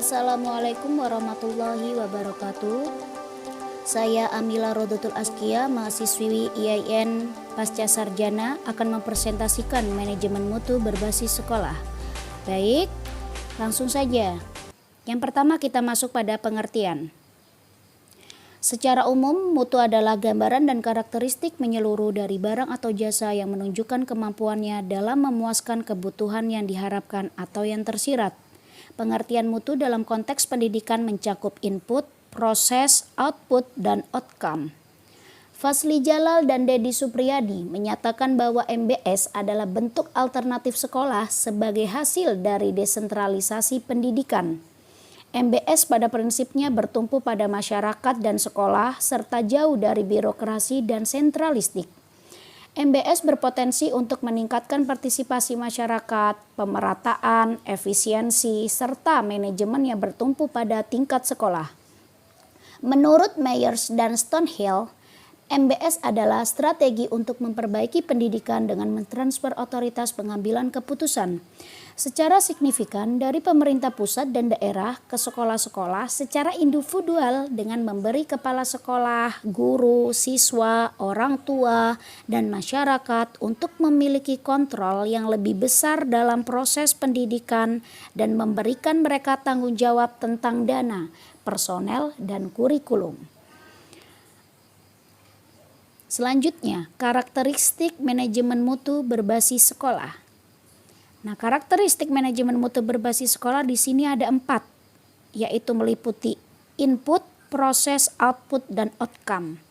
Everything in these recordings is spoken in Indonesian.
Assalamualaikum warahmatullahi wabarakatuh. Saya Amila Rodotul Askia, mahasiswi IAIN Pasca Sarjana, akan mempresentasikan manajemen mutu berbasis sekolah. Baik, langsung saja. Yang pertama kita masuk pada pengertian. Secara umum, mutu adalah gambaran dan karakteristik menyeluruh dari barang atau jasa yang menunjukkan kemampuannya dalam memuaskan kebutuhan yang diharapkan atau yang tersirat. Pengertian mutu dalam konteks pendidikan mencakup input, proses, output, dan outcome. Fazly Jalal dan Dedi Supriyadi menyatakan bahwa MBS adalah bentuk alternatif sekolah sebagai hasil dari desentralisasi pendidikan. MBS pada prinsipnya bertumpu pada masyarakat dan sekolah serta jauh dari birokrasi dan sentralistik. MBS berpotensi untuk meningkatkan partisipasi masyarakat, pemerataan, efisiensi, serta manajemen yang bertumpu pada tingkat sekolah. Menurut Myers dan Stonehill, MBS adalah strategi untuk memperbaiki pendidikan dengan mentransfer otoritas pengambilan keputusan secara signifikan dari pemerintah pusat dan daerah ke sekolah-sekolah secara individual dengan memberi kepala sekolah, guru, siswa, orang tua, dan masyarakat untuk memiliki kontrol yang lebih besar dalam proses pendidikan dan memberikan mereka tanggung jawab tentang dana, personel, dan kurikulum. Selanjutnya, karakteristik manajemen mutu berbasis sekolah. Nah, karakteristik manajemen mutu berbasis sekolah di sini ada 4, yaitu meliputi input, proses, output, dan outcome.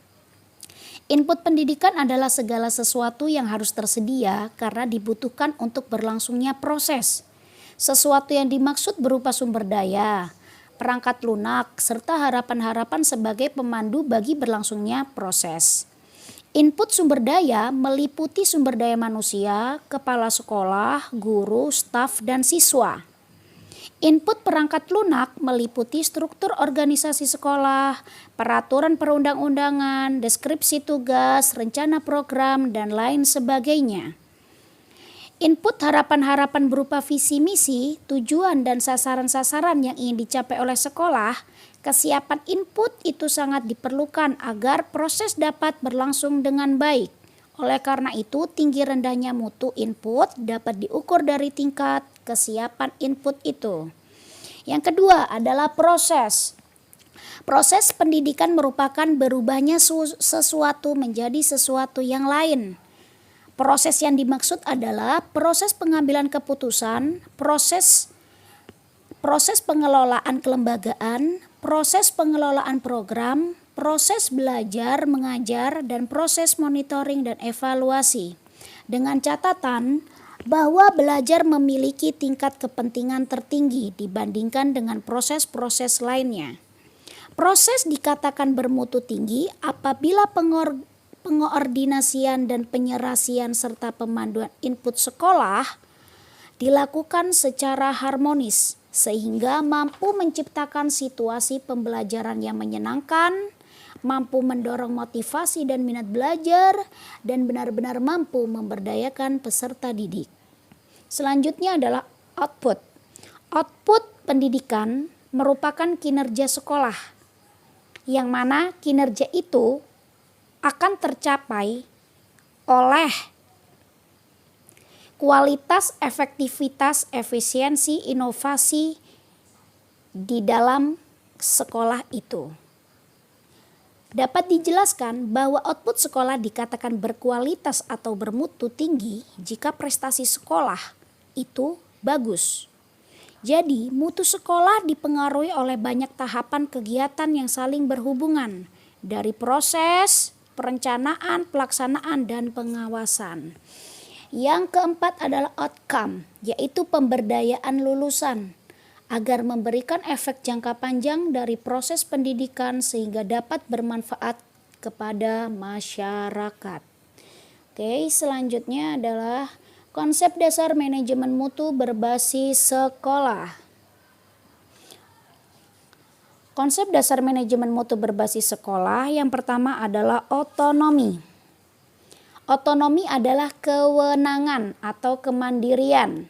Input pendidikan adalah segala sesuatu yang harus tersedia karena dibutuhkan untuk berlangsungnya proses. Sesuatu yang dimaksud berupa sumber daya, perangkat lunak, serta harapan-harapan sebagai pemandu bagi berlangsungnya proses. Input sumber daya meliputi sumber daya manusia, kepala sekolah, guru, staf, dan siswa. Input perangkat lunak meliputi struktur organisasi sekolah, peraturan perundang-undangan, deskripsi tugas, rencana program, dan lain sebagainya. Input harapan-harapan berupa visi misi, tujuan, dan sasaran-sasaran yang ingin dicapai oleh sekolah. Kesiapan input itu sangat diperlukan agar proses dapat berlangsung dengan baik. Oleh karena itu, tinggi rendahnya mutu input dapat diukur dari tingkat kesiapan input itu. Yang kedua adalah proses. Proses pendidikan merupakan berubahnya sesuatu menjadi sesuatu yang lain. Proses yang dimaksud adalah proses pengambilan keputusan, proses pengelolaan kelembagaan, proses pengelolaan program, proses belajar, mengajar, dan proses monitoring dan evaluasi. Dengan catatan bahwa belajar memiliki tingkat kepentingan tertinggi dibandingkan dengan proses-proses lainnya. Proses dikatakan bermutu tinggi apabila pengoordinasian dan penyerasian serta pemanduan input sekolah dilakukan secara harmonis, sehingga mampu menciptakan situasi pembelajaran yang menyenangkan, mampu mendorong motivasi dan minat belajar, dan benar-benar mampu memberdayakan peserta didik. Selanjutnya adalah output. Output pendidikan merupakan kinerja sekolah, yang mana kinerja itu akan tercapai oleh kualitas, efektivitas, efisiensi, inovasi di dalam sekolah itu. Dapat dijelaskan bahwa output sekolah dikatakan berkualitas atau bermutu tinggi jika prestasi sekolah itu bagus. Jadi, mutu sekolah dipengaruhi oleh banyak tahapan kegiatan yang saling berhubungan, dari proses, perencanaan, pelaksanaan, dan pengawasan. Yang keempat adalah outcome, yaitu pemberdayaan lulusan agar memberikan efek jangka panjang dari proses pendidikan sehingga dapat bermanfaat kepada masyarakat. Oke, selanjutnya adalah konsep dasar manajemen mutu berbasis sekolah. Konsep dasar manajemen mutu berbasis sekolah yang pertama adalah otonomi. Otonomi adalah kewenangan atau kemandirian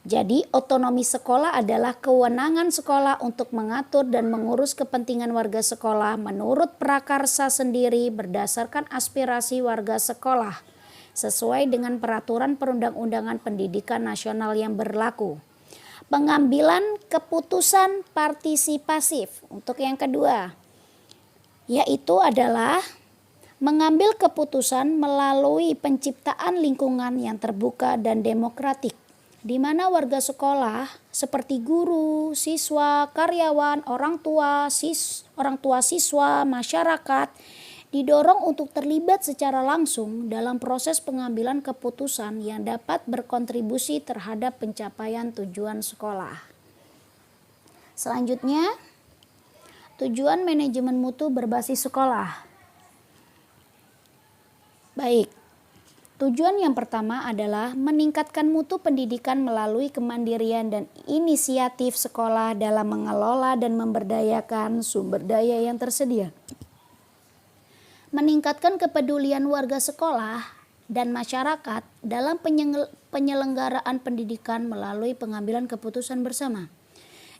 Jadi otonomi sekolah adalah kewenangan sekolah untuk mengatur dan mengurus kepentingan warga sekolah menurut prakarsa sendiri berdasarkan aspirasi warga sekolah sesuai dengan peraturan perundang-undangan pendidikan nasional yang berlaku. Pengambilan keputusan partisipasif untuk yang kedua, yaitu adalah mengambil keputusan melalui penciptaan lingkungan yang terbuka dan demokratik, di mana warga sekolah seperti guru, siswa, karyawan, orang tua siswa, masyarakat didorong untuk terlibat secara langsung dalam proses pengambilan keputusan yang dapat berkontribusi terhadap pencapaian tujuan sekolah. Selanjutnya, tujuan manajemen mutu berbasis sekolah. Baik, tujuan yang pertama adalah meningkatkan mutu pendidikan melalui kemandirian dan inisiatif sekolah dalam mengelola dan memberdayakan sumber daya yang tersedia. Meningkatkan kepedulian warga sekolah dan masyarakat dalam penyelenggaraan pendidikan melalui pengambilan keputusan bersama.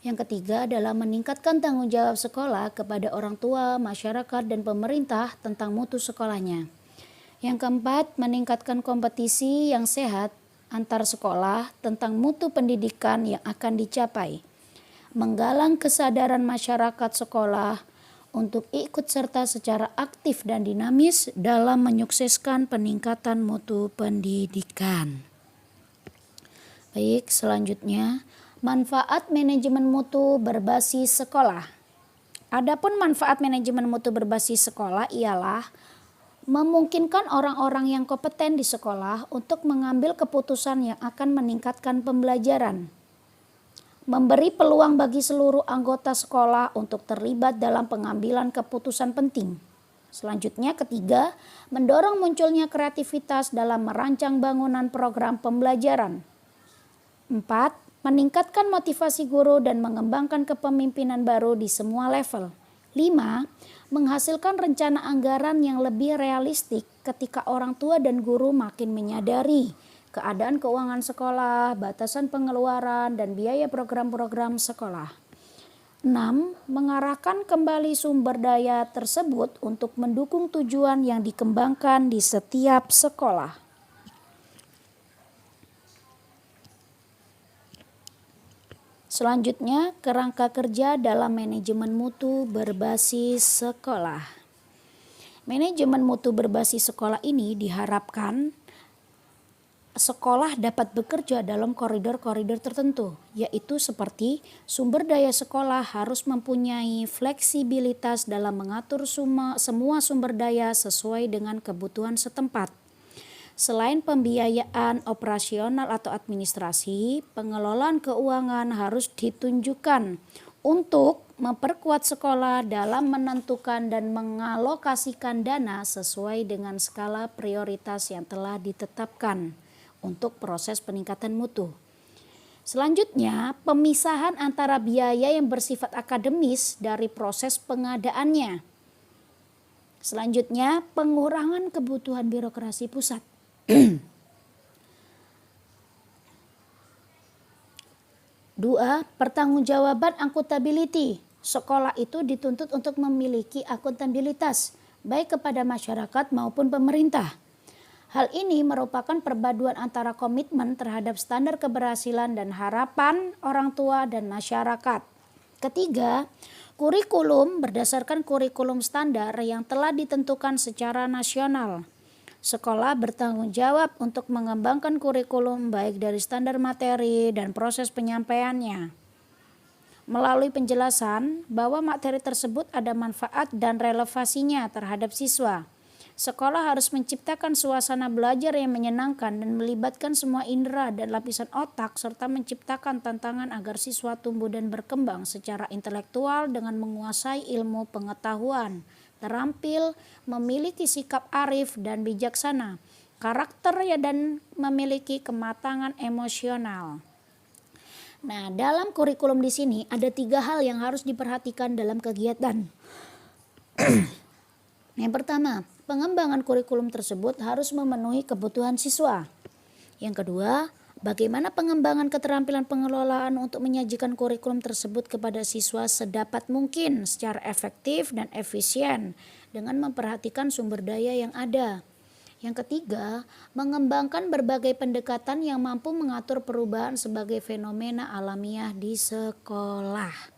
Yang ketiga adalah meningkatkan tanggung jawab sekolah kepada orang tua, masyarakat, dan pemerintah tentang mutu sekolahnya. Yang keempat, meningkatkan kompetisi yang sehat antar sekolah tentang mutu pendidikan yang akan dicapai. Menggalang kesadaran masyarakat sekolah untuk ikut serta secara aktif dan dinamis dalam menyukseskan peningkatan mutu pendidikan. Baik, selanjutnya, manfaat manajemen mutu berbasis sekolah. Adapun manfaat manajemen mutu berbasis sekolah ialah memungkinkan orang-orang yang kompeten di sekolah untuk mengambil keputusan yang akan meningkatkan pembelajaran. Memberi peluang bagi seluruh anggota sekolah untuk terlibat dalam pengambilan keputusan penting. Selanjutnya, ketiga, mendorong munculnya kreativitas dalam merancang bangunan program pembelajaran. 4. Meningkatkan motivasi guru dan mengembangkan kepemimpinan baru di semua level. 5. Menghasilkan rencana anggaran yang lebih realistik ketika orang tua dan guru makin menyadari keadaan keuangan sekolah, batasan pengeluaran, dan biaya program-program sekolah. 6. Mengarahkan kembali sumber daya tersebut untuk mendukung tujuan yang dikembangkan di setiap sekolah. Selanjutnya, kerangka kerja dalam manajemen mutu berbasis sekolah. Manajemen mutu berbasis sekolah ini diharapkan sekolah dapat bekerja dalam koridor-koridor tertentu, yaitu seperti sumber daya sekolah harus mempunyai fleksibilitas dalam mengatur semua sumber daya sesuai dengan kebutuhan setempat. Selain pembiayaan operasional atau administrasi, pengelolaan keuangan harus ditunjukkan untuk memperkuat sekolah dalam menentukan dan mengalokasikan dana sesuai dengan skala prioritas yang telah ditetapkan untuk proses peningkatan mutu. Selanjutnya, pemisahan antara biaya yang bersifat akademis dari proses pengadaannya. Selanjutnya, pengurangan kebutuhan birokrasi pusat. 2. Pertanggungjawaban akuntability. Sekolah itu dituntut untuk memiliki akuntabilitas, baik kepada masyarakat maupun pemerintah. Hal ini merupakan perpaduan antara komitmen terhadap standar keberhasilan dan harapan orang tua dan masyarakat. Ketiga, kurikulum berdasarkan kurikulum standar yang telah ditentukan secara nasional. Sekolah bertanggung jawab untuk mengembangkan kurikulum baik dari standar materi dan proses penyampaiannya. Melalui penjelasan bahwa materi tersebut ada manfaat dan relevansinya terhadap siswa. Sekolah harus menciptakan suasana belajar yang menyenangkan dan melibatkan semua indera dan lapisan otak serta menciptakan tantangan agar siswa tumbuh dan berkembang secara intelektual dengan menguasai ilmu pengetahuan, terampil, memiliki sikap arif dan bijaksana, karakter dan memiliki kematangan emosional. Nah, dalam kurikulum di sini ada 3 hal yang harus diperhatikan dalam kegiatan. Yang pertama, pengembangan kurikulum tersebut harus memenuhi kebutuhan siswa. Yang kedua, Bagaimana pengembangan keterampilan pengelolaan untuk menyajikan kurikulum tersebut kepada siswa sedapat mungkin secara efektif dan efisien dengan memperhatikan sumber daya yang ada. Yang ketiga, mengembangkan berbagai pendekatan yang mampu mengatur perubahan sebagai fenomena alamiah di sekolah.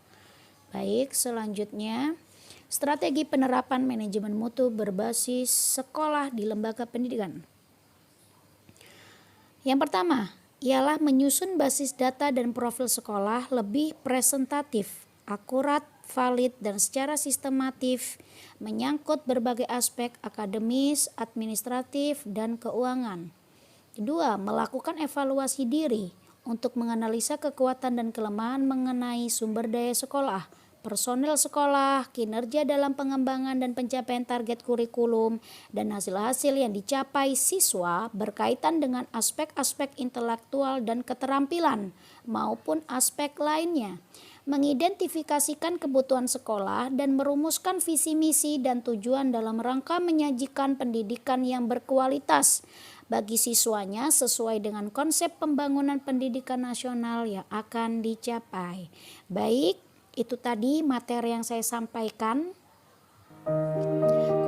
Baik, selanjutnya strategi penerapan manajemen mutu berbasis sekolah di lembaga pendidikan. Yang pertama, ialah menyusun basis data dan profil sekolah lebih presentatif, akurat, valid, dan secara sistematif menyangkut berbagai aspek akademis, administratif, dan keuangan. Kedua, melakukan evaluasi diri untuk menganalisa kekuatan dan kelemahan mengenai sumber daya sekolah, personel sekolah, kinerja dalam pengembangan dan pencapaian target kurikulum, dan hasil-hasil yang dicapai siswa berkaitan dengan aspek-aspek intelektual dan keterampilan maupun aspek lainnya. Mengidentifikasikan kebutuhan sekolah dan merumuskan visi misi dan tujuan dalam rangka menyajikan pendidikan yang berkualitas bagi siswanya sesuai dengan konsep pembangunan pendidikan nasional yang akan dicapai. Baik, itu tadi materi yang saya sampaikan.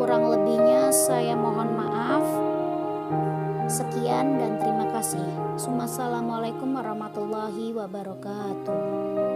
Kurang lebihnya saya mohon maaf. Sekian dan terima kasih. Assalamualaikum warahmatullahi wabarakatuh.